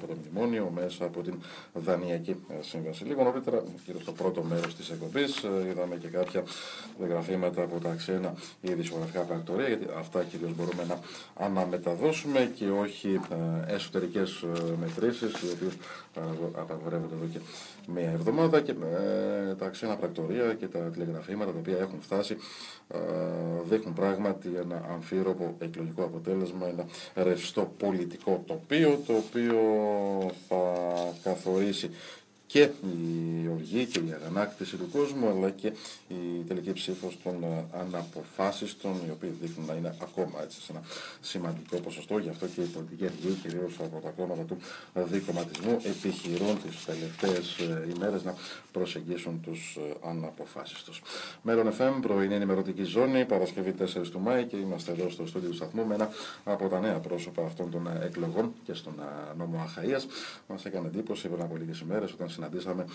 από το μνημόνιο μέσα από την Δανειακή Σύμβαση. Λίγο νωρίτερα, κυρίως στο πρώτο μέρος της εκπομπής, είδαμε και κάποια γραφήματα από τα ξένα ή δισκογραφικά πρακτορία, γιατί αυτά κυρίως μπορούμε να αναμεταδώσουμε και όχι εσωτερικές μετρήσεις, οι οποίες απαγορεύονται εδώ και μία εβδομάδα, και τα ξένα πρακτορία και τα τηλεγραφήματα τα οποία έχουν φτάσει δείχνουν πράγματι ένα αμφίροπο εκλογικό αποτέλεσμα, ένα ρευστό πολιτικό τοπίο, το οποίο θα καθορίσει και η οργή και η αγανάκτηση του κόσμου, αλλά και η τελική ψήφος των αναποφάσιστων, οι οποίοι δείχνουν να είναι ακόμα έτσι σε ένα σημαντικό ποσοστό. Γι' αυτό και οι πολιτικοί αρχηγοί, κυρίως από τα κόμματα του δικομματισμού, επιχειρούν τις τελευταίες ημέρες να προσεγγίσουν τους αναποφάσιστους. Μέλλον FM, πρωινή ενημερωτική ζώνη, Παρασκευή 4 του Μάη, και είμαστε εδώ στο στούντιο του σταθμού με ένα από τα νέα πρόσωπα αυτών των εκλογών και στον νόμο Αχαΐας. Μας έκανε εντύπωση πριν από λίγες ημέρες όταν συναντήσαμε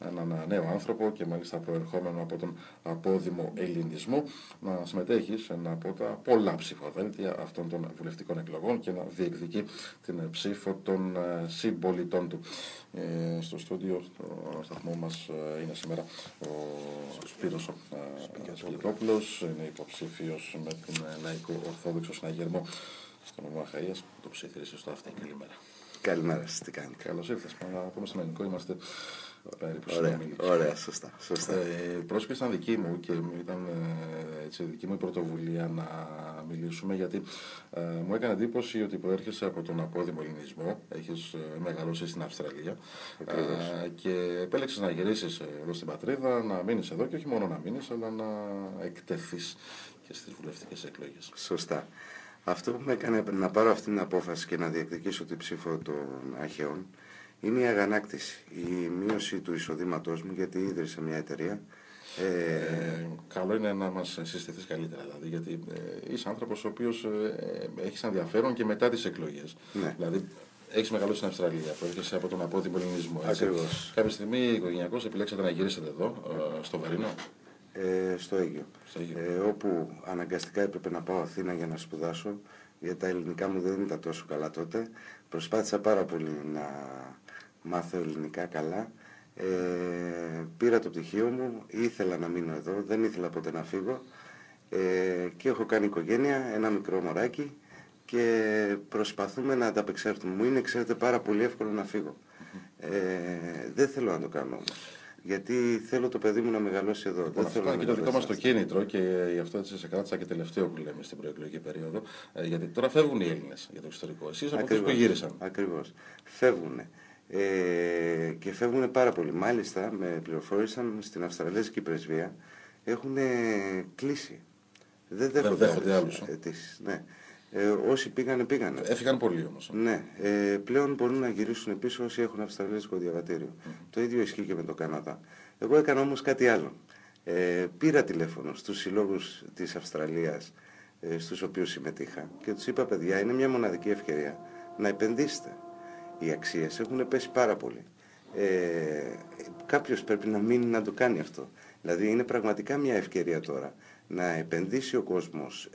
έναν νέο άνθρωπο, και μάλιστα προερχόμενο από τον απόδημο ελληνισμό, να συμμετέχει σε ένα από τα πολλά ψηφοδέλτια αυτών των βουλευτικών εκλογών και να διεκδικεί την ψήφο των συμπολιτών του. Στο στούντιο, στο σταθμό μας, είναι σήμερα ο Σπύρος Σπυρόπουλος, είναι υποψήφιος με την Λαϊκό Ορθόδοξο Συναγερμό στον νόμο Αχαΐας. Το ψήφισε στο αυτή. Καλημέρα. Καλημέρα σας, τι κάνετε? Καλώς ήρθες. Να πούμε στο ελληνικό, είμαστε περίπου Ωραία, σωστά. Πρόσκληση ήταν δική μου και ήταν έτσι, δική μου πρωτοβουλία να μιλήσουμε, γιατί μου έκανε εντύπωση ότι προέρχεσαι από τον απόδημο ελληνισμό, έχεις μεγαλώσει στην Αυστραλία και επέλεξες να γυρίσεις εδώ στην πατρίδα, να μείνεις εδώ, και όχι μόνο να μείνεις, αλλά να εκτεθείς και στις βουλευτικές εκλογές. Σωστά. Αυτό που με έκανε να πάρω αυτή την απόφαση και να διεκδικήσω την ψήφο των Αχαιών είναι η αγανάκτηση, η μείωση του εισοδήματός μου, γιατί ίδρυσα μια εταιρεία. Καλό είναι να μας συστηθείς καλύτερα, δηλαδή, γιατί είσαι άνθρωπος ο οποίος έχεις ενδιαφέρον και μετά τις εκλογές. Ναι. Δηλαδή, έχεις μεγαλώσει στην Αυστραλία, προέρχεσαι από τον απόδημο ελληνισμό. Ακριβώς. Κάποια στιγμή οικογενειακώς επιλέξατε να γυρίσετε εδώ, στο Βερίνο. Στο Αίγυο. Όπου αναγκαστικά έπρεπε να πάω Αθήνα για να σπουδάσω, γιατί τα ελληνικά μου δεν ήταν τόσο καλά τότε. Προσπάθησα πάρα πολύ να μάθω ελληνικά καλά. Πήρα το πτυχίο μου, ήθελα να μείνω εδώ, δεν ήθελα ποτέ να φύγω, και έχω κάνει οικογένεια, ένα μικρό μωράκι, και προσπαθούμε να ανταπεξέλθουμε. Μου είναι, ξέρετε, πάρα πολύ εύκολο να φύγω. Δεν θέλω να το κάνω όμως, γιατί θέλω το παιδί μου να μεγαλώσει εδώ. Λοιπόν, αυτό είναι και το δικό μας το κίνητρο, και γι' αυτό έτσι σε κράτησα και τελευταίο που λέμε στην προεκλογική περίοδο. Γιατί τώρα φεύγουν οι Έλληνες για το εξωτερικό. Εσείς από αυτούς που γύρισαν. Ακριβώς. Φεύγουν. Και φεύγουν πάρα πολύ. Μάλιστα, με πληροφόρησαν στην Αυστραλέζικη Πρεσβεία, έχουν κλείσει. Δεν δέχονται άλλους αιτήσεις. Ναι. Όσοι πήγανε. Έφυγαν πολλοί όμως. Ναι. Πλέον μπορούν να γυρίσουν πίσω όσοι έχουν αυστραλέζικο διαβατήριο. Το ίδιο ισχύει και με το Καναδά. Εγώ έκανα όμως κάτι άλλο. Πήρα τηλέφωνο στους συλλόγους της Αυστραλίας, στους οποίους συμμετείχα, και τους είπα: παιδιά, είναι μια μοναδική ευκαιρία να επενδύσετε. Οι αξίες έχουν πέσει πάρα πολύ. Κάποιος πρέπει να μείνει να το κάνει αυτό. Δηλαδή είναι πραγματικά μια ευκαιρία τώρα να επενδύσει ο κόσμος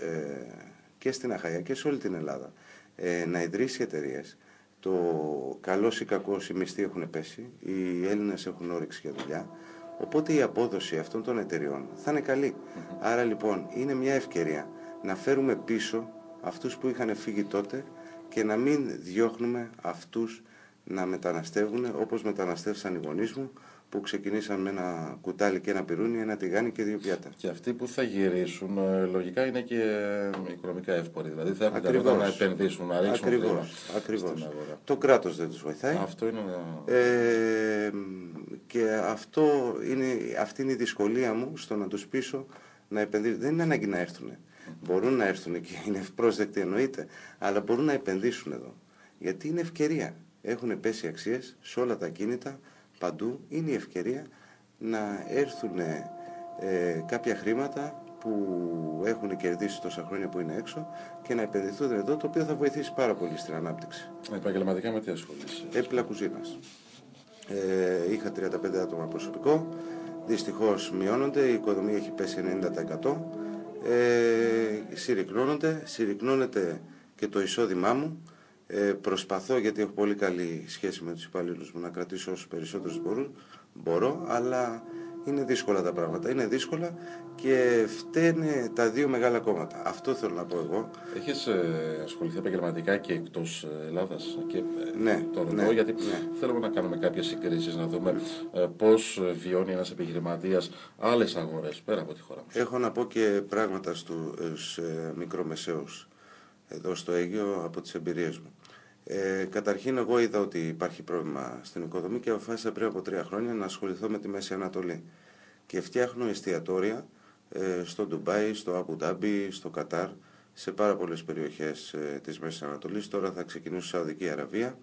και στην Αχαΐα και σε όλη την Ελλάδα, να ιδρύσει εταιρείες. Το καλός ή κακός οι μισθοί έχουν πέσει, οι Έλληνες έχουν όρεξη για δουλειά, οπότε η απόδοση αυτών των εταιρεών θα είναι καλή. Άρα λοιπόν είναι μια ευκαιρία να φέρουμε πίσω αυτούς που είχαν φύγει τότε και να μην διώχνουμε αυτούς να μεταναστεύουν όπως μεταναστεύσαν οι γονείς μου, που ξεκινήσαν με ένα κουτάλι και ένα πυρούνι, ένα τηγάνι και 2 πιάτα. Και αυτοί που θα γυρίσουν, λογικά είναι και οικονομικά εύποροι. Δηλαδή θα έχουν τα να επενδύσουν, να ρίξουν χρήμα. Ακριβώς. Το κράτος δεν τους βοηθάει. Αυτό είναι και αυτή είναι η δυσκολία μου στο να τους πείσω να επενδύσουν. Δεν είναι ανάγκη να έρθουν. Μπορούν να έρθουν και είναι ευπρόσδεκτοι, εννοείται, αλλά μπορούν να επενδύσουν εδώ. Γιατί είναι ευκαιρία. Έχουν πέσει αξίες σε όλα τα κίνητα. Παντού είναι η ευκαιρία να έρθουν κάποια χρήματα που έχουν κερδίσει τόσα χρόνια που είναι έξω και να επενδυθούν εδώ, το οποίο θα βοηθήσει πάρα πολύ στην ανάπτυξη. Επαγγελματικά με τι ασχολείσαι? Έπιπλα κουζίνας. Είχα 35 άτομα προσωπικό, δυστυχώς μειώνονται, η οικοδομή έχει πέσει 90%, συρρυκνώνεται και το εισόδημά μου. Προσπαθώ, γιατί έχω πολύ καλή σχέση με τους υπαλλήλους μου, να κρατήσω όσους περισσότερους μπορώ, αλλά είναι δύσκολα τα πράγματα. Είναι δύσκολα και φταίνε τα δύο μεγάλα κόμματα. Αυτό θέλω να πω εγώ. Έχεις ασχοληθεί επαγγελματικά και εκτός Ελλάδας? Και Ναι, το ρωτώ ναι, γιατί ναι. θέλουμε να κάνουμε κάποιες συγκρίσεις, να δούμε πώς βιώνει ένας επιχειρηματίας άλλες αγορές πέρα από τη χώρα μας. Έχω να πω και πράγματα στους μικρομεσαίους εδώ στο Αίγυο από τις εμπειρίες μου. Καταρχήν, εγώ είδα ότι υπάρχει πρόβλημα στην οικοδομή και αποφάσισα πριν από 3 χρόνια να ασχοληθώ με τη Μέση Ανατολή. Και φτιάχνω εστιατόρια στο Ντουμπάι, στο Αμπου Ντάμπι, στο Κατάρ, σε πάρα πολλές περιοχές της Μέσης Ανατολής. Τώρα θα ξεκινήσω στη Σαουδική Αραβία.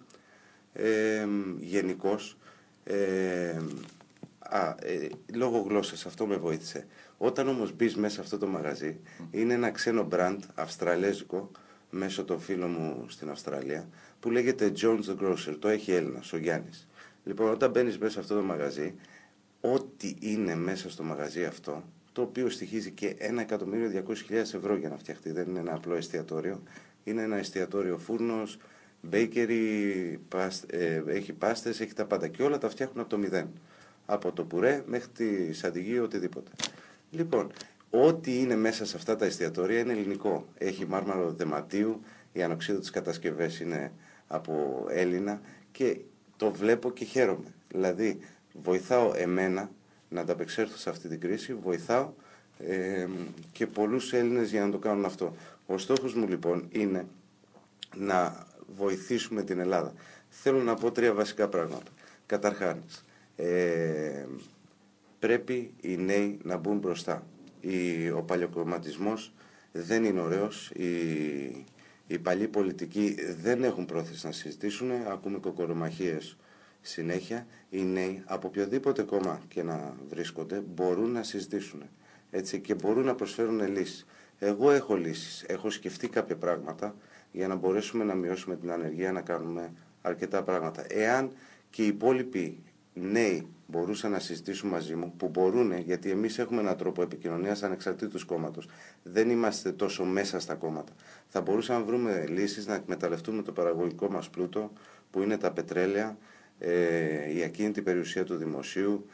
Γενικώς, λόγω γλώσσας, αυτό με βοήθησε. Όταν όμως μπεις μέσα σε αυτό το μαγαζί, είναι ένα ξένο μπραντ, αυστραλέζικο, μέσω των φίλων μου στην Αυστραλία, που λέγεται Jones the Grocer. Το έχει Έλληνας, ο Γιάννης. Λοιπόν, όταν μπαίνεις μέσα σε αυτό το μαγαζί, ό,τι είναι μέσα στο μαγαζί αυτό, το οποίο στοιχίζει και 1.200.000 ευρώ για να φτιαχτεί, δεν είναι ένα απλό εστιατόριο, είναι ένα εστιατόριο φούρνος, bakery, έχει πάστες, έχει τα πάντα και όλα τα φτιάχνουν από το μηδέν. Από το πουρέ μέχρι τη σαντιγί, οτιδήποτε. Λοιπόν, ό,τι είναι μέσα σε αυτά τα εστιατόρια είναι ελληνικό. Έχει μάρμαρο δεματίου, οι ανοξίδωτες κατασκευές είναι από Έλληνα και το βλέπω και χαίρομαι. Δηλαδή, βοηθάω εμένα να ανταπεξέλθω σε αυτή την κρίση, βοηθάω και πολλούς Έλληνες για να το κάνουν αυτό. Ο στόχος μου λοιπόν είναι να βοηθήσουμε την Ελλάδα. Θέλω να πω 3 βασικά πράγματα. Καταρχάς, πρέπει οι νέοι να μπουν μπροστά. Ο παλιοκομματισμός δεν είναι ωραίος. Οι παλιοί πολιτικοί δεν έχουν πρόθεση να συζητήσουν. Ακούμε κοκορομαχίες συνέχεια. Οι νέοι, από οποιοδήποτε κόμμα και να βρίσκονται, μπορούν να συζητήσουν. Έτσι, και μπορούν να προσφέρουν λύσεις. Εγώ έχω λύσεις. Έχω σκεφτεί κάποια πράγματα για να μπορέσουμε να μειώσουμε την ανεργία, να κάνουμε αρκετά πράγματα. Εάν και οι υπόλοιποι νέοι μπορούσαν να συζητήσουν μαζί μου, που μπορούν, γιατί εμείς έχουμε έναν τρόπο επικοινωνίας ανεξαρτήτως κόμματος. Δεν είμαστε τόσο μέσα στα κόμματα. Θα μπορούσαμε να βρούμε λύσεις να εκμεταλλευτούμε το παραγωγικό μας πλούτο, που είναι τα πετρέλαια, η ακίνητη περιουσία του δημοσίου,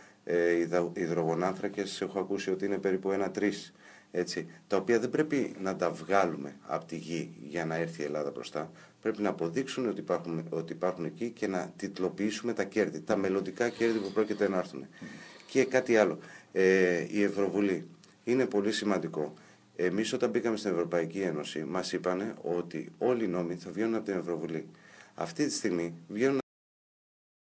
οι υδρογονάνθρακες, έχω ακούσει ότι είναι περίπου 1-3. Έτσι, τα οποία δεν πρέπει να τα βγάλουμε από τη γη για να έρθει η Ελλάδα μπροστά. Πρέπει να αποδείξουν ότι υπάρχουν εκεί και να τιτλοποιήσουμε τα κέρδη, τα μελλοντικά κέρδη που πρόκειται να έρθουν. Και κάτι άλλο, η Ευρωβουλή είναι πολύ σημαντικό. Εμείς όταν μπήκαμε στην Ευρωπαϊκή Ένωση μας είπανε ότι όλοι οι νόμοι θα βγαίνουν από την Ευρωβουλή. Αυτή τη στιγμή βγαίνουν